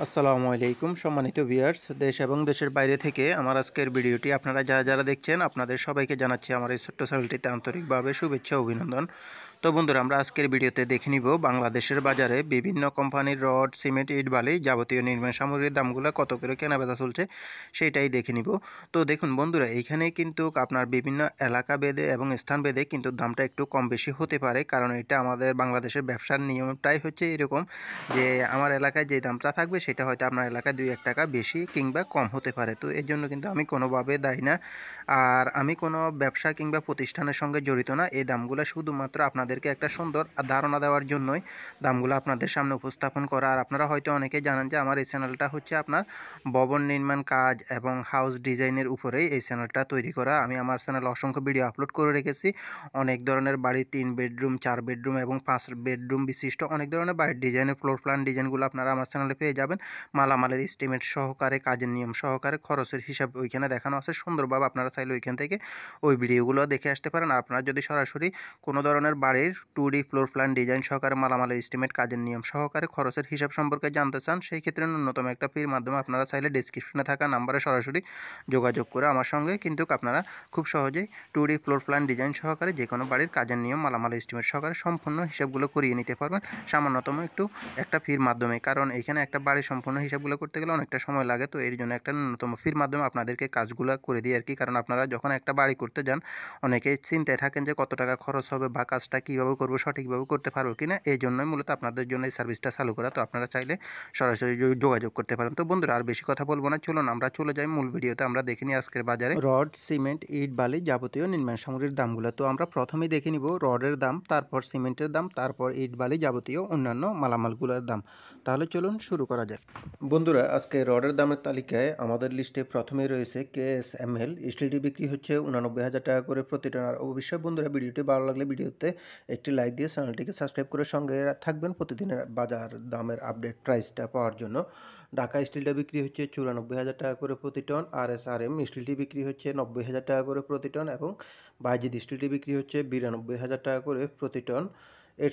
আসসালামু আলাইকুম সম্মানিত ভিউয়ার্স, দেশ এবং দেশের বাইরে থেকে আমার আজকের ভিডিওটি আপনারা যারা দেখছেন আপনাদের সবাইকে জানাচ্ছি আমার এই ছোট্ট চ্যানেলটিতে আন্তরিকভাবে শুভেচ্ছা অভিনন্দন। তো বন্ধুরা, আমরা আজকের ভিডিওতে দেখে নিব বাংলাদেশের বাজারে বিভিন্ন কোম্পানির রড, সিমেন্ট, ইট, বালি যাবতীয় নির্মাণ সামগ্রীর দামগুলো কত করে কেনাবেচা চলছে সেটাই দেখে নিব। তো দেখুন বন্ধুরা, এইখানে কিন্তু আপনার বিভিন্ন এলাকা ভেদে এবং স্থান ভেদে কিন্তু দামটা একটু কম বেশি হতে পারে, কারণ এটা আমাদের বাংলাদেশের ব্যবসার নিয়মটাই হচ্ছে এরকম যে আমার এলাকায় যে দামটা থাকবে সেটা হয়তো আপনার এলাকায় 2-1 টাকা বেশি কিংবা কম হতে পারে। তো এর জন্য কিন্তু আমি কোনোভাবে দায়ী না, আর আমি কোনো ব্যবসা কিংবা প্রতিষ্ঠানের সঙ্গে জড়িত না। এই দামগুলো শুধুমাত্র আপনাদেরকে একটা সুন্দর ধারণা দেওয়ার জন্যই দামগুলো আপনাদের সামনে উপস্থাপন করা। আর আপনারা হয়তো অনেকেই জানেন যে আমার এই চ্যানেলটা হচ্ছে আপনার ভবন নির্মাণ কাজ এবং হাউস ডিজাইনের উপরেই এই চ্যানেলটা তৈরি করা। আমি আমার চ্যানেলে অসংখ্য ভিডিও আপলোড করে রেখেছি। অনেক ধরনের বাড়ি, 3 বেডরুম, 4 বেডরুম এবং 5 বেডরুম বিশিষ্ট অনেক ধরনের বাড়ির ডিজাইনের ফ্লোর প্ল্যান ডিজাইনগুলো আপনারা আমার চ্যানেলে পেয়ে যাবেন। মালামালের এস্টিমেট সহকারে, কাজের নিয়ম সহকারে, খরচের হিসাব ওইখানে দেখানো আছে সুন্দরভাবে। আপনারা চাইলে ওইখান থেকে ওই ভিডিওগুলো দেখে আসতে পারেন। আর আপনারা যদি সরাসরি কোনো ধরনের বাড়ির 2D ফ্লোর প্ল্যান ডিজাইন সহকারে, মালামালের এস্টিমেট, কাজের নিয়ম সহকারে, খরচের হিসাব সম্পর্কে জানতে চান, সেই ক্ষেত্রে ন্যূনতম একটা ফির মাধ্যমে আপনারা চাইলে ডেসক্রিপশনে থাকা নাম্বারে সরাসরি যোগাযোগ করে আমার সঙ্গে কিন্তু আপনারা খুব সহজেই 2D ফ্লোর প্ল্যান ডিজাইন সহকারে যে কোনো বাড়ির কাজের নিয়ম, মালামাল এস্টিমেট সহকারে সম্পূর্ণ হিসাবগুলো করিয়ে নিতে পারবেন সামান্যতম একটু একটা ফির মাধ্যমে। কারণ এখানে একটা বাড়ির সম্পূর্ণ হিসাবগুলো করতে গেলে অনেকটা সময় লাগে, তো এর জন্য একটা ন্যূনতম ফির মাধ্যমে আপনাদেরকে কাজগুলো করে দিই আর কি। কারণ আপনারা যখন একটা বাড়ি করতে যান অনেকেই চিন্তায় থাকেন যে কত টাকা খরচ হবে বা কাজটা কীভাবে করবো, সঠিকভাবে করতে পারবো কিনা। এই জন্যই মূলত আপনাদের জন্য এই সার্ভিসটা চালু করা। তো আপনারা চাইলে সরাসরি যোগাযোগ করতে পারেন। তো বন্ধুরা, আর বেশি কথা বলবো না, চলুন আমরা চলে যাই মূল ভিডিওতে। আমরা দেখে নিই আজকের বাজারে রড, সিমেন্ট, ইট, বালি যাবতীয় নির্মাণ সামগ্রীর দামগুলো। তো আমরা প্রথমেই দেখে নিব রডের দাম, তারপর সিমেন্টের দাম, তারপর ইট, বালি যাবতীয় অন্যান্য মালামালগুলোর দাম। তাহলে চলুন শুরু করা যাক। বন্ধুরা, আজকে রডের দামের তালিকায় আমাদের লিস্টে প্রথমেই রয়েছে KSML স্টিলটি বিক্রি হচ্ছে 89,000 টাকা করে প্রতি টন। আর অবশ্যই বন্ধুরা, ভিডিওটি ভালো লাগলে ভিডিওতে একটি লাইক দিয়ে চ্যানেলটিকে সাবস্ক্রাইব করে সঙ্গে থাকবেন প্রতিদিনের বাজার দামের আপডেট প্রাইসটা পাওয়ার জন্য। ঢাকা স্টিলটা বিক্রি হচ্ছে 94,000 টাকা করে প্রতি টন। RSRM স্টিলটি বিক্রি হচ্ছে 90,000 টাকা করে প্রতি টন এবং বাইজিদ স্টিলটি বিক্রি হচ্ছে 92,000 টাকা করে প্রতি টন।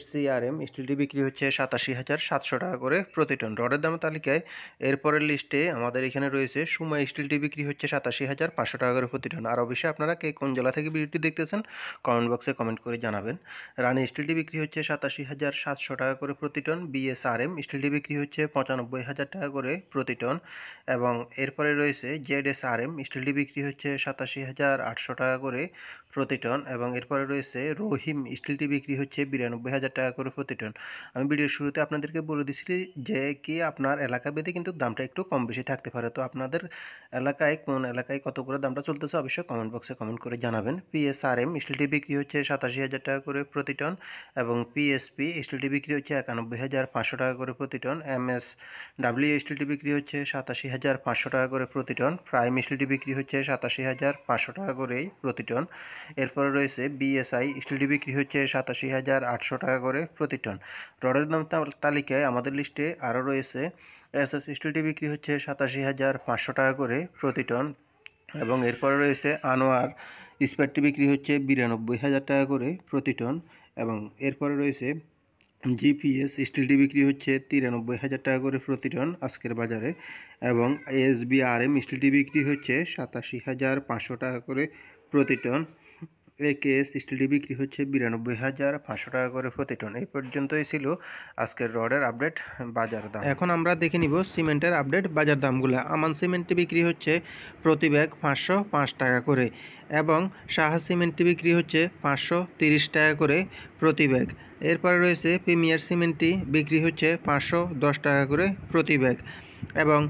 HCRM স্টিলটি বিক্রি হচ্ছে 87,700 টাকা করে প্রতি টন। রডের দামের তালিকায় এরপরের লিস্টে আমাদের এখানে রয়েছে সুমা স্টিলটি বিক্রি হচ্ছে 87,500 টাকা করে প্রতি টন। আর অবশ্যই আপনারা কে কোন জেলা থেকে ভিডিওটি দেখতেছেন কমেন্ট বক্সে কমেন্ট করে জানাবেন। রানি স্টিলটি বিক্রি হচ্ছে 87,700 টাকা করে প্রতি টন। BSRM স্টিলটি বিক্রি হচ্ছে 95,000 টাকা করে প্রতি টন এবং এরপরে রয়েছে ZSRM স্টিলটি বিক্রি হচ্ছে 87,800 টাকা করে প্রতি টন এবং এরপরে রয়েছে রহিম স্টিলটি বিক্রি হচ্ছে 92,000 টাকা করে প্রতি টন। আমি ভিডিওর শুরুতে আপনাদেরকে বলে দিচ্ছি যে কি আপনার এলাকা ভেদে কিন্তু দামটা একটু কম বেশি থাকতে পারে। তো আপনাদের এলাকায় কোন এলাকায় কত করে দামটা চলতেছে অবশ্যই কমেন্ট বক্সে কমেন্ট করে জানাবেন। PSRM স্টিলটি বিক্রি হচ্ছে 87,000 টাকা করে প্রতি টন এবং PSP স্টিলটি বিক্রি হচ্ছে 91,500 টাকা করে প্রতি টন। MSW স্টিলটি বিক্রি হচ্ছে 87,500 টাকা করে প্রতি টন। প্রাইম স্টিলটি বিক্রি হচ্ছে 87,500 টাকা করেই প্রতি টন। এরপরে রয়েছে BSI স্টিলটি বিক্রি হচ্ছে 87,800 টাকা করে প্রতি টন। রডের দাম তালিকায় আমাদের লিস্টে আরও রয়েছে SS স্টিলটি বিক্রি হচ্ছে 87,500 টাকা করে প্রতি টন এবং এরপরে রয়েছে আনোয়ার ইস্পাতটি বিক্রি হচ্ছে 92,000 টাকা করে প্রতি টন এবং এরপরে রয়েছে GPS স্টিলটি বিক্রি হচ্ছে 93,000 টাকা করে প্রতি টন আজকের বাজারে এবং SBRM স্টিলটি বিক্রি হচ্ছে 87,500 টাকা করে প্রতি টন। AKS স্টিলটি বিক্রি হচ্ছে 92,500 টাকা করে প্রতি টন। এই পর্যন্তই ছিল আজকের রডের আপডেট বাজার দাম। এখন আমরা দেখে নিব সিমেন্টের আপডেট বাজার দামগুলো। আমান সিমেন্টটি বিক্রি হচ্ছে প্রতি ব্যাগ 505 টাকা করে এবং সাহা সিমেন্টটি বিক্রি হচ্ছে 530 টাকা করে প্রতি ব্যাগ। এরপরে রয়েছে প্রিমিয়ার সিমেন্টটি বিক্রি হচ্ছে 510 টাকা করে প্রতি ব্যাগ এবং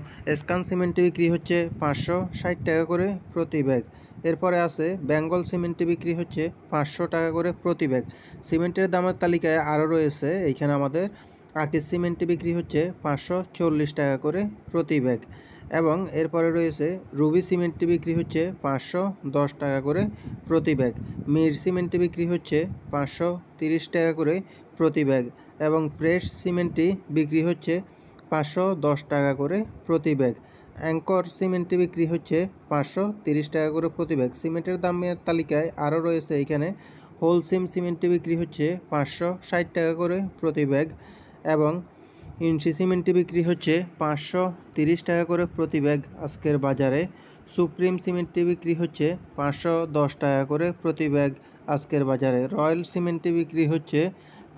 স্কান সিমেন্টটি বিক্রি হচ্ছে 560 টাকা করে প্রতি ব্যাগ। এরপরে আছে বেঙ্গল সিমেন্টটি বিক্রি হচ্ছে 500 টাকা করে প্রতি ব্যাগ। সিমেন্টের দামের তালিকায় আরও রয়েছে এইখানে আমাদের আকিজ সিমেন্টটি বিক্রি হচ্ছে 540 টাকা করে প্রতি ব্যাগ এবং এরপরে রয়েছে রুবি সিমেন্টটি বিক্রি হচ্ছে 510 টাকা করে প্রতি ব্যাগ। মির সিমেন্টটি বিক্রি হচ্ছে 530 টাকা করে প্রতি ব্যাগ এবং প্রেস সিমেন্টটি বিক্রি হচ্ছে 510 টাকা করে প্রতি ব্যাগ। অ্যাঙ্কর সিমেন্টটি বিক্রি হচ্ছে 530 টাকা করে প্রতি ব্যাগ। সিমেন্টের দামের তালিকায় আরও রয়েছে এখানে হোলসিম সিমেন্টটি বিক্রি হচ্ছে 560 টাকা করে প্রতি ব্যাগ এবং ইঞ্চি সিমেন্টটি বিক্রি হচ্ছে 530 টাকা করে প্রতি ব্যাগ আজকের বাজারে। সুপ্রিম সিমেন্টটি বিক্রি হচ্ছে 510 টাকা করে প্রতি ব্যাগ আজকের বাজারে। রয়্যাল সিমেন্টটি বিক্রি হচ্ছে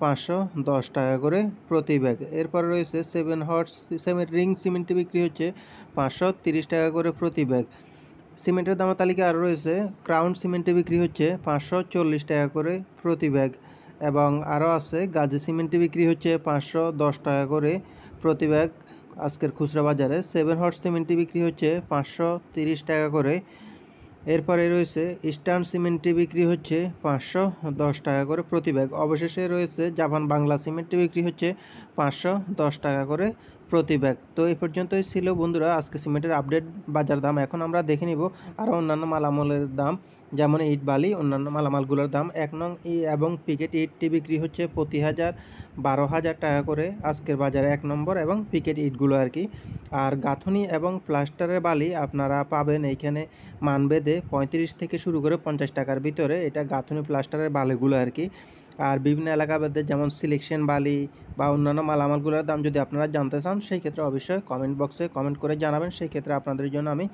510 টাকা করে প্রতি ব্যাগ। এরপর রয়েছে 7 হর্স সিমেন্ট রিং সিমেন্টটি বিক্রি হচ্ছে 530 টাকা করে প্রতি ব্যাগ। সিমেন্টের দামের তালিকা আরও রয়েছে ক্রাউন সিমেন্টে বিক্রি হচ্ছে 540 টাকা করে প্রতি ব্যাগ এবং আরও আছে গাজী সিমেন্টে বিক্রি হচ্ছে 510 টাকা করে প্রতি ব্যাগ আজকের খুচরা বাজারে। 7 হর্স সিমেন্টটি বিক্রি হচ্ছে 530 টাকা করে। এরপরে রয়েছে ইস্টার্ন সিমেন্টটি বিক্রি হচ্ছে 510 টাকা করে প্রতি ব্যাগ। অবশেষে রয়েছে জাপান বাংলা সিমেন্টটি বিক্রি হচ্ছে 510 টাকা করে প্রতি ব্যাগ। তো এই পর্যন্তই ছিল বন্ধুরা আজকে সিমেন্টের আপডেট বাজার দাম। এখন আমরা দেখে নিব আরও অন্যান্য মালামালের দাম, যেমন ইট বালি অন্যান্য মালামালগুলোর দাম। 1 নং এবং পিকেট ইটটি বিক্রি হচ্ছে প্রতি 12,000 টাকা করে আজকের বাজারে 1 নম্বর এবং পিকেট ইটগুলো আর কি। আর গাঁথনি এবং প্লাস্টারের বালি আপনারা পাবেন এইখানে মানবেদে 35 থেকে শুরু করে 50 টাকার ভিতরে, এটা গাঁথনি প্লাস্টারের বালিগুলো আর কি। আর বিভিন্ন এলাকাভেদে যেমন সিলেকশন বালি বা অন্যান্য মালামালগুলোর দাম যদি আপনারা জানতে চান সেই ক্ষেত্রে অবশ্যই কমেন্ট বক্সে কমেন্ট করে জানাবেন। সেই ক্ষেত্রে আপনাদের জন্য আমি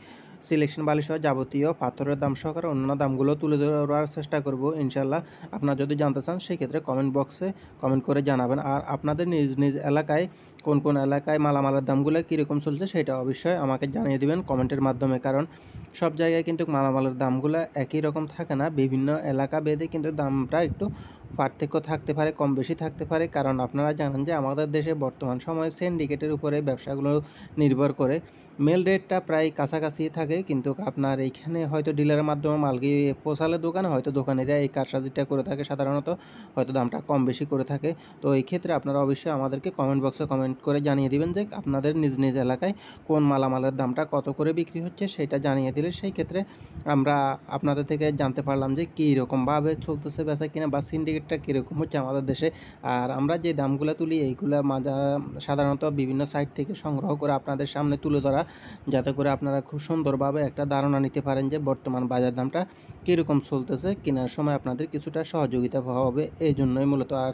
সিলেকশন বালি সহ যাবতীয় পাথরের দাম সহকারে অন্যান্য দামগুলো তুলে ধরার চেষ্টা করব ইনশাল্লাহ। আপনারা যদি জানতে চান সেই ক্ষেত্রে কমেন্ট বক্সে কমেন্ট করে জানাবেন। আর আপনাদের নিজ নিজ এলাকায় কোন কোন এলাকায় মালামালের দামগুলো কীরকম চলছে সেটা অবশ্যই আমাকে জানিয়ে দেবেন কমেন্টের মাধ্যমে, কারণ সব জায়গায় কিন্তু মালামালের দামগুলো একই রকম থাকে না, বিভিন্ন এলাকা ভেদে কিন্তু দামটা একটু পার্থক্য থাকতে পারে, কম বেশি থাকতে পারে। কারণ আপনারা জানেন যে আমাদের দেশে বর্তমান সময়ে সিন্ডিকেটের উপরে ব্যবসাগুলো নির্ভর করে। মেল রেটটা প্রায় কাছাকাছি থাকে, কিন্তু আপনার এইখানে হয়তো ডিলারের মাধ্যমে মাল গিয়ে পৌঁছালে দোকানে হয়তো দোকানিরা এই কারসাজিটা করে থাকে, সাধারণত হয়তো দামটা কম বেশি করে থাকে। তো এই ক্ষেত্রে আপনারা অবশ্যই আমাদেরকে কমেন্ট বক্সে কমেন্ট করে জানিয়ে দিবেন যে আপনাদের নিজ নিজ এলাকায় কোন মালামালের দামটা কত করে বিক্রি হচ্ছে সেটা জানিয়ে দিলে সেই ক্ষেত্রে আমরা আপনাদের থেকে জানতে পারলাম যে কী রকমভাবে চলতেছে বেচা কিনা বা সিন্ডিকেটটা কীরকম হচ্ছে আমাদের দেশে। আর আমরা যে দামগুলো তুলি এইগুলো সাধারণত বিভিন্ন সাইট থেকে সংগ্রহ করে আপনাদের সামনে তুলে ধরা, যাতে করে আপনারা খুব সুন্দরভাবে একটা ধারণা নিতে পারেন যে বর্তমান বাজার দামটা কীরকম চলতেছে, কেনার সময় আপনাদের কিছুটা সহযোগিতা হবে এই জন্যই মূলত। আর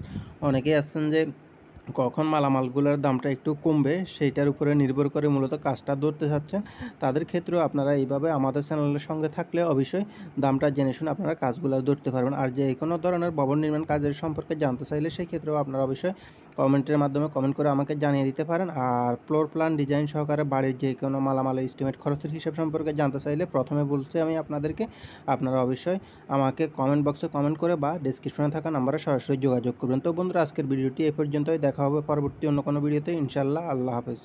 অনেকেই আছেন যে কখন মালামালগুলোর দামটা একটু কমবে সেইটার উপরে নির্ভর করে মূলত কাজটা ধরতে চাচ্ছেন, তাদের ক্ষেত্রেও আপনারা এইভাবে আমাদের চ্যানেলের সঙ্গে থাকলে অবশ্যই দামটা জেনে শুনে আপনারা কাজগুলো ধরতে পারবেন। আর যে কোনো ধরনের ভবন নির্মাণ কাজের সম্পর্কে জানতে চাইলে সেই ক্ষেত্রেও আপনারা অবশ্যই কমেন্টের মাধ্যমে কমেন্ট করে আমাকে জানিয়ে দিতে পারেন। আর ফ্লোর প্ল্যান ডিজাইন সহকারে বাড়ির যে কোনো মালামালের এস্টিমেট খরচের হিসাব সম্পর্কে জানতে চাইলে প্রথমে বলছি আমি আপনাদেরকে, আপনারা অবশ্যই আমাকে কমেন্ট বক্সে কমেন্ট করে বা ডেসক্রিপশনে থাকা নাম্বারে সরাসরি যোগাযোগ করবেন। তো বন্ধুরা আজকের ভিডিওটি এই পর্যন্তই, দেখা হবে পরবর্তী অন্য কোনো ভিডিওতে ইনশাআল্লাহ। আল্লাহ হাফেজ।